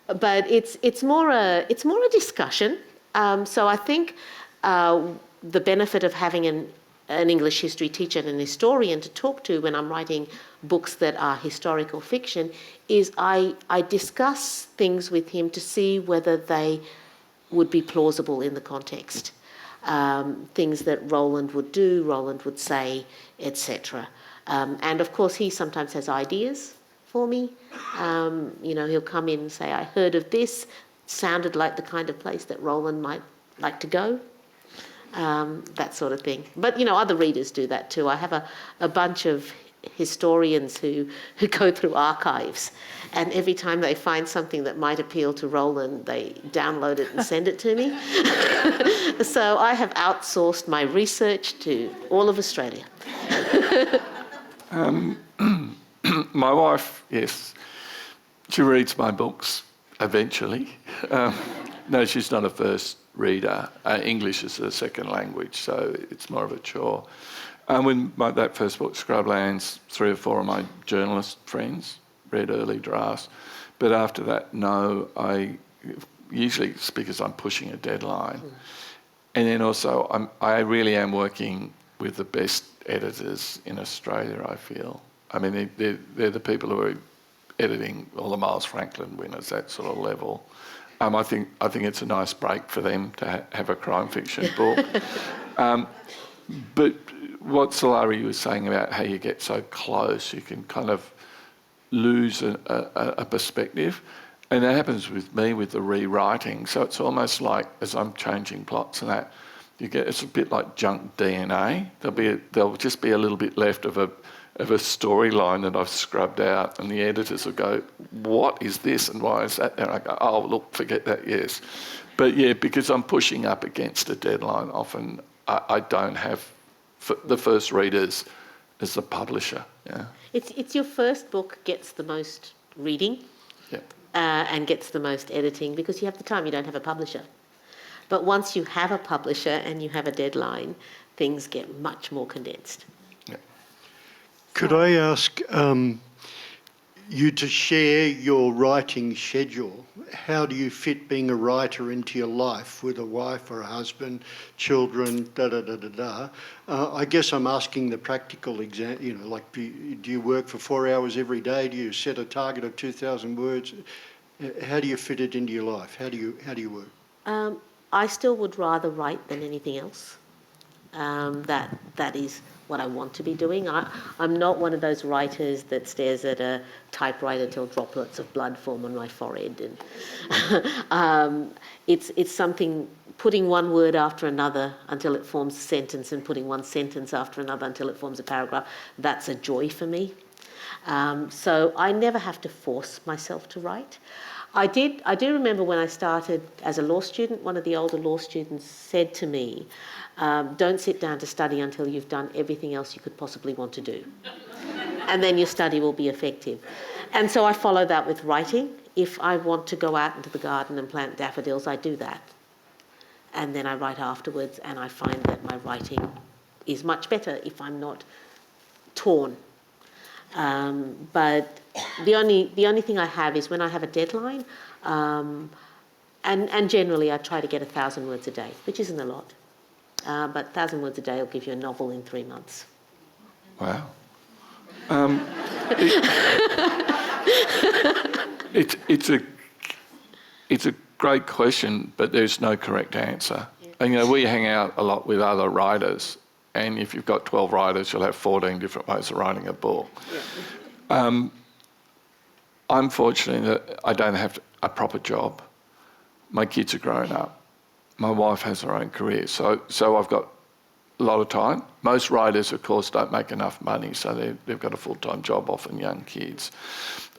But it's more a discussion. So I think the benefit of having an English history teacher and an historian to talk to when I'm writing books that are historical fiction is I discuss things with him to see whether they would be plausible in the context. Things that Roland would do, Roland would say, etc. And of course, he sometimes has ideas for me. He'll come in and say, I heard of this, sounded like the kind of place that Roland might like to go. That sort of thing. But, other readers do that too. I have a bunch of historians who go through archives, and every time they find something that might appeal to Roland, they download it and send it to me. So I have outsourced my research to all of Australia. My wife, yes, she reads my books eventually. No, she's not a first reader. English is a second language, so it's more of a chore. When that first book, Scrublands, 3 or 4 of my journalist friends read early drafts. But after that, no, usually it's because I'm pushing a deadline. And then also, I really am working with the best editors in Australia, I feel. I mean, they're the people who are editing all the Miles Franklin winners, that sort of level. I think it's a nice break for them to have a crime fiction book. But what Sulari was saying about how you get so close, you can kind of lose a perspective. And that happens with me with the rewriting. So it's almost like, as I'm changing plots and that, it's a bit like junk DNA. There'll just be a little bit left of a storyline that I've scrubbed out, and the editors will go, what is this and why is that? And I go, oh, look, forget that, yes. But yeah, because I'm pushing up against a deadline, often I don't have the first readers as the publisher. Yeah. It's your first book gets the most reading, yeah. And gets the most editing, because you have the time, you don't have a publisher. But once you have a publisher and you have a deadline, things get much more condensed. Yeah. Could I ask you to share your writing schedule? How do you fit being a writer into your life with a wife or a husband, children, I guess I'm asking the practical exam. Like, do you work for 4 hours every day? Do you set a target of 2,000 words? How do you fit it into your life? How do you work? I still would rather write than anything else. That is what I want to be doing. I'm not one of those writers that stares at a typewriter till droplets of blood form on my forehead. And it's something, putting one word after another until it forms a sentence, and putting one sentence after another until it forms a paragraph. That's a joy for me. So I never have to force myself to write. I do remember when I started as a law student, one of the older law students said to me, don't sit down to study until you've done everything else you could possibly want to do. And then your study will be effective. And so I follow that with writing. If I want to go out into the garden and plant daffodils, I do that. And then I write afterwards, and I find that my writing is much better if I'm not torn. But the only thing I have is when I have a deadline, and generally I try to get 1,000 words a day, which isn't a lot. But 1,000 words a day will give you a novel in 3 months. Wow. It's a great question, but there's no correct answer. And we hang out a lot with other writers, and if you've got 12 writers, you'll have 14 different ways of writing a book. Yeah. I'm fortunate that I don't have a proper job. My kids are grown up. My wife has her own career, so I've got a lot of time. Most writers, of course, don't make enough money, so they've got a full-time job, often young kids.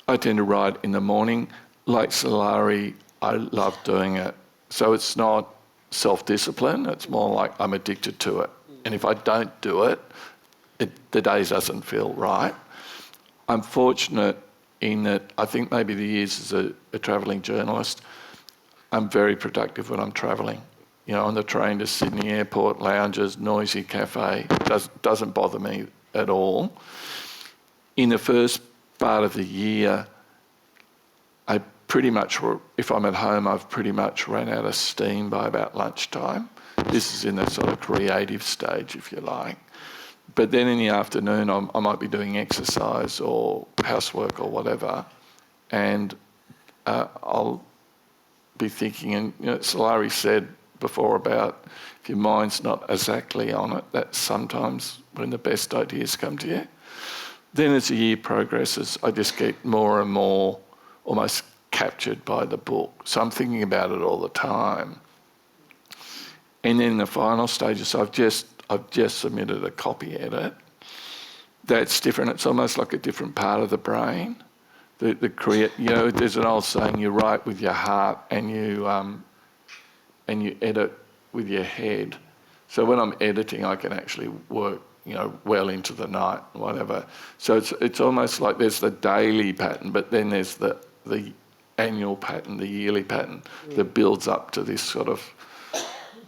I tend to write in the morning. Like Sulari, I love doing it. So it's not self-discipline, it's more like I'm addicted to it. And if I don't do it, the day doesn't feel right. I'm fortunate in that I think maybe the years as a travelling journalist, I'm very productive when I'm travelling. On the train to Sydney Airport, lounges, noisy cafe, doesn't bother me at all. In the first part of the year, I pretty much, if I'm at home, I've pretty much run out of steam by about lunchtime. This is in the sort of creative stage, if you like. But then in the afternoon, I might be doing exercise or housework or whatever, and I'll be thinking, and Sulari said before about if your mind's not exactly on it, that's sometimes when the best ideas come to you. Then as the year progresses, I just get more and more almost captured by the book. So I'm thinking about it all the time. And then in the final stages, I've just submitted a copy edit. That's different. It's almost like a different part of the brain. There's an old saying: you write with your heart and you edit with your head. So when I'm editing, I can actually work, well into the night, whatever. So it's almost like there's the daily pattern, but then there's the annual pattern, the yearly pattern that builds up to this sort of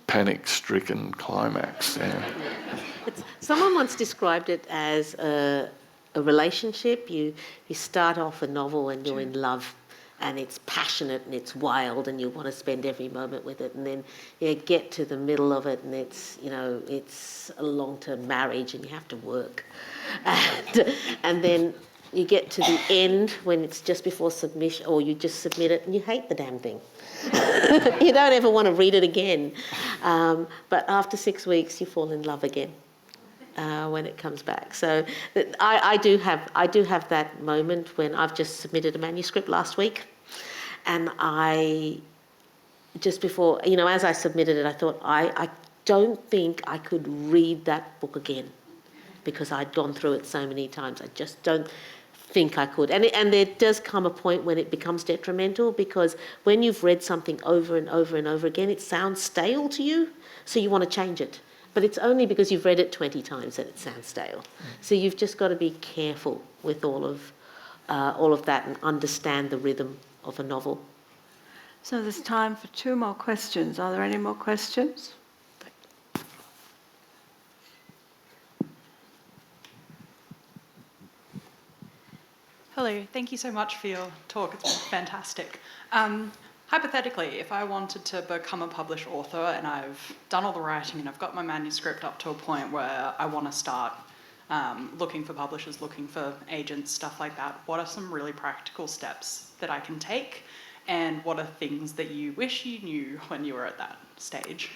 panic-stricken climax. Yeah. Someone once described it as a relationship. You start off a novel and you're in love, and it's passionate and it's wild and you want to spend every moment with it, and then you get to the middle of it and it's a long-term marriage and you have to work, and then you get to the end when it's just before submission, or you just submit it and you hate the damn thing. You don't ever want to read it again, but after 6 weeks you fall in love again when it comes back. So I do have that moment when I've just submitted a manuscript last week, and I just before, as I submitted it, I thought I don't think I could read that book again because I'd gone through it so many times. I just don't think I could. And there does come a point when it becomes detrimental, because when you've read something over and over and over again, it sounds stale to you, so you want to change it. But it's only because you've read it 20 times that it sounds stale. So you've just got to be careful with all of that and understand the rhythm of a novel. So there's time for 2 more questions. Are there any more questions? Hello, thank you so much for your talk. It's been fantastic. Hypothetically, if I wanted to become a published author and I've done all the writing and I've got my manuscript up to a point where I want to start looking for publishers, looking for agents, stuff like that, what are some really practical steps that I can take? And what are things that you wish you knew when you were at that stage?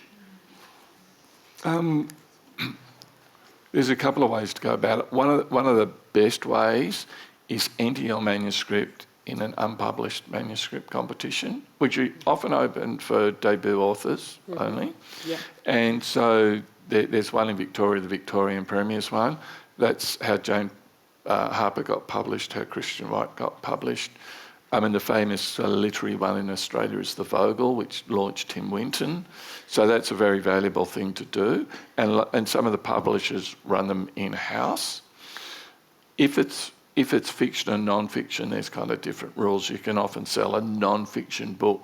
There's a couple of ways to go about it. One of the best ways is enter your manuscript in an unpublished manuscript competition, which are often open for debut authors only. Yeah. And so there's one in Victoria, the Victorian Premier's one. That's how Jane Harper got published, her Christian Right got published. I mean, the famous literary one in Australia is The Vogel, which launched Tim Winton. So that's a very valuable thing to do. And some of the publishers run them in-house. If it's fiction and non-fiction, there's kind of different rules. You can often sell a non-fiction book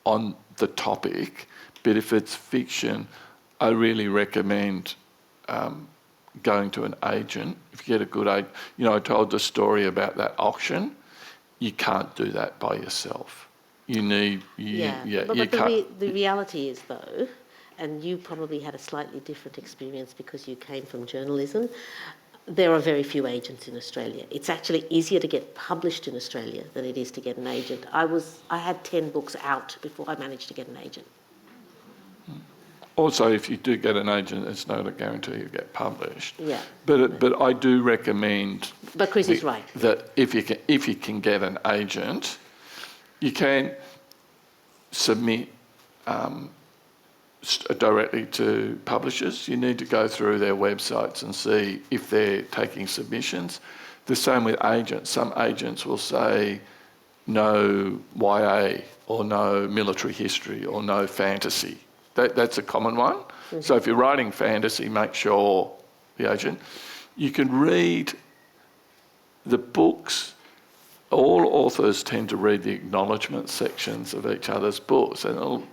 on the topic, but if it's fiction, I really recommend going to an agent. If you get a good agent, I told the story about that auction. You can't do that by yourself. You need, the reality is though, and you probably had a slightly different experience because you came from journalism, there are very few agents in Australia. It's actually easier to get published in Australia than it is to get an agent. I had 10 books out before I managed to get an agent. Also, if you do get an agent, it's not a guarantee you get published. Yeah. But I do recommend. But Chris is right. That if you can get an agent, you can submit directly to publishers. You need to go through their websites and see if they're taking submissions. The same with agents. Some agents will say no YA or no military history or no fantasy. That's a common one. Mm-hmm. So if you're writing fantasy, make sure the agent. You can read the books. All authors tend to read the acknowledgement sections of each other's books,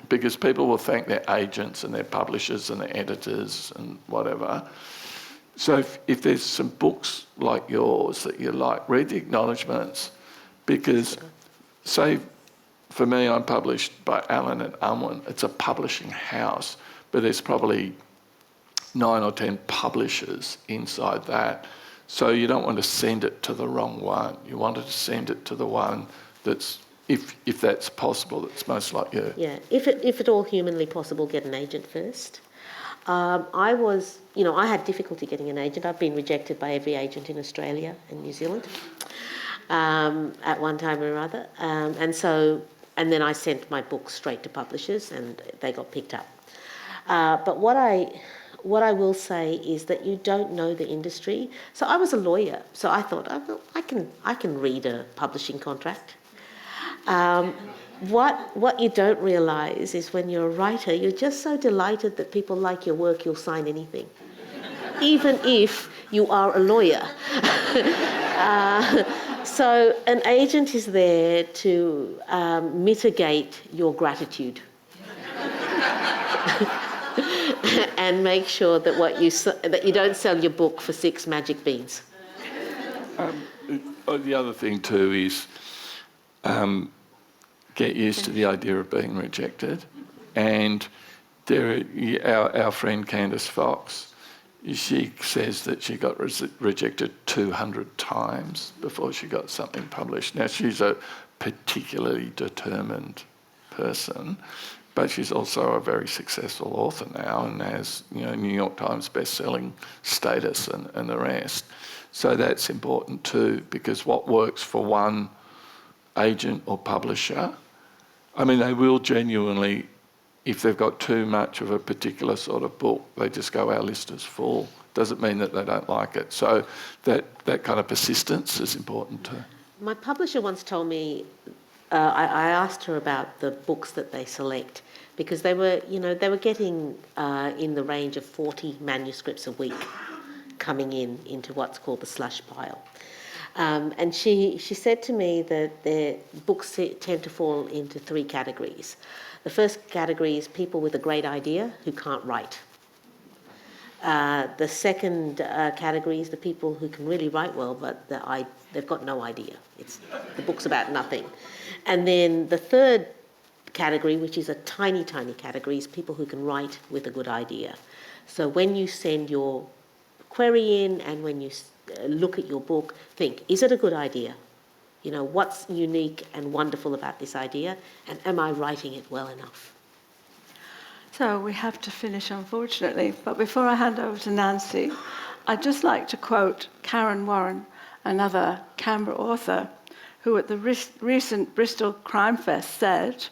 because people will thank their agents and their publishers and their editors and whatever. So if there's some books like yours that you like, read the acknowledgements, because say, for me, I'm published by Allen and Unwin. It's a publishing house, but there's probably 9 or 10 publishers inside that. So you don't want to send it to the wrong one. You want to send it to the one that's, if that's possible, that's most like you. Yeah, if at all humanly possible, get an agent first. I had difficulty getting an agent. I've been rejected by every agent in Australia and New Zealand at one time or other. And then I sent my books straight to publishers and they got picked up. But what I will say is that you don't know the industry. So I was a lawyer, so I thought, I can read a publishing contract. What you don't realise is when you're a writer, you're just so delighted that people like your work, you'll sign anything, even if you are a lawyer. So an agent is there to mitigate your gratitude and make sure that that you don't sell your book for 6 magic beans. The other thing too is get used to the idea of being rejected. And our friend Candice Fox, she says that she got rejected 200 times before she got something published. Now, she's a particularly determined person, but she's also a very successful author now and has, New York Times best-selling status and the rest. So that's important too, because what works for one agent or publisher, I mean, they will genuinely, if they've got too much of a particular sort of book, they just go, our list is full. Doesn't mean that they don't like it. So that kind of persistence is important too. My publisher once told me, I asked her about the books that they select, because they were getting in the range of 40 manuscripts a week coming into what's called the slush pile. And she said to me that their books tend to fall into 3 categories. The first category is people with a great idea who can't write. The second category is the people who can really write well, but they've got no idea. The book's about nothing. And then the third category, which is a tiny, tiny category, is people who can write with a good idea. So when you send your query in and when you look at your book, think, is it a good idea? What's unique and wonderful about this idea? And am I writing it well enough? So we have to finish, unfortunately. But before I hand over to Nancy, I'd just like to quote Karen Warren, another Canberra author, who at the recent Bristol Crime Fest said,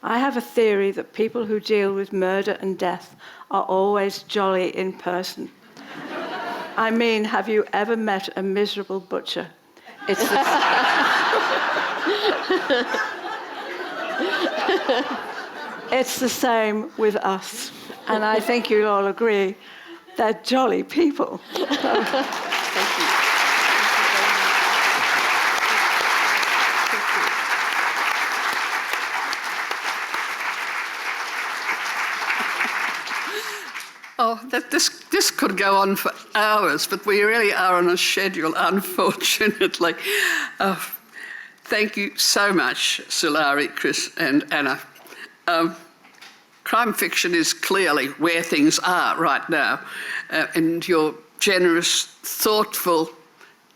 "I have a theory that people who deal with murder and death are always jolly in person." I mean, have you ever met a miserable butcher? It's the It's the same with us. And I think you'll all agree, they're jolly people. Thank you. Oh, this could go on for hours, but we really are on a schedule, unfortunately. Thank you so much, Sulari, Chris and Anna. Crime fiction is clearly where things are right now, and your generous, thoughtful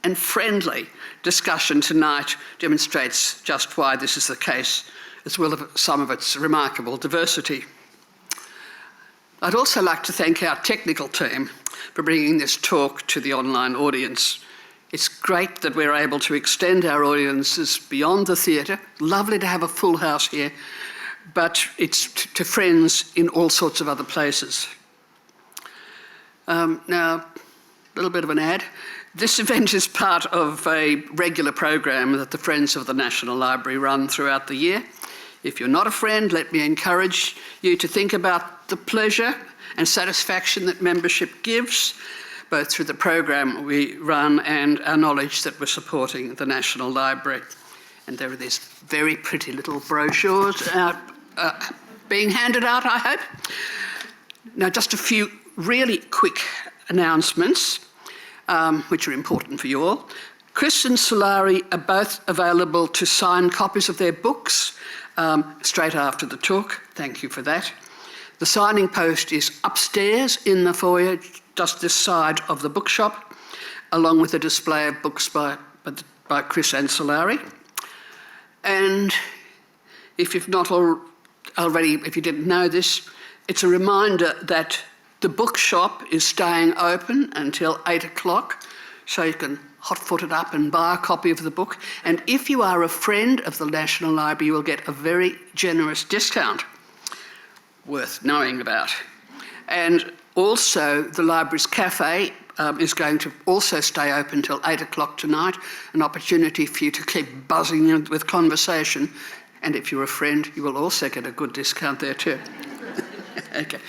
and friendly discussion tonight demonstrates just why this is the case, as well as some of its remarkable diversity. I'd also like to thank our technical team for bringing this talk to the online audience. It's great that we're able to extend our audiences beyond the theatre. Lovely to have a full house here, but it's to friends in all sorts of other places. Now, a little bit of an ad. This event is part of a regular program that the Friends of the National Library run throughout the year. If you're not a friend, let me encourage you to think about the pleasure and satisfaction that membership gives, both through the program we run and our knowledge that we're supporting the National Library. And there are these very pretty little brochures being handed out, I hope. Now, just a few really quick announcements, which are important for you all. Chris and Sulari are both available to sign copies of their books straight after the talk. Thank you for that. The signing post is upstairs in the foyer, just this side of the bookshop, along with a display of books by Chris and Sulari. And if you've not already, if you didn't know this, it's a reminder that the bookshop is staying open until 8 o'clock, so you can hot-foot it up and buy a copy of the book. And if you are a friend of the National Library, you will get a very generous discount, worth knowing about. And also, the library's cafe is going to also stay open till 8 o'clock tonight, an opportunity for you to keep buzzing with conversation. And if you're a friend, you will also get a good discount there too. Okay.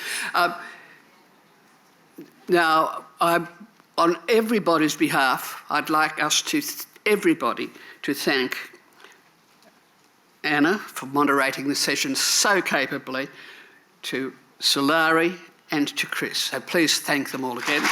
Now, on everybody's behalf, I'd like us everybody to thank Anna for moderating the session so capably, to Sulari and to Chris. So please thank them all again.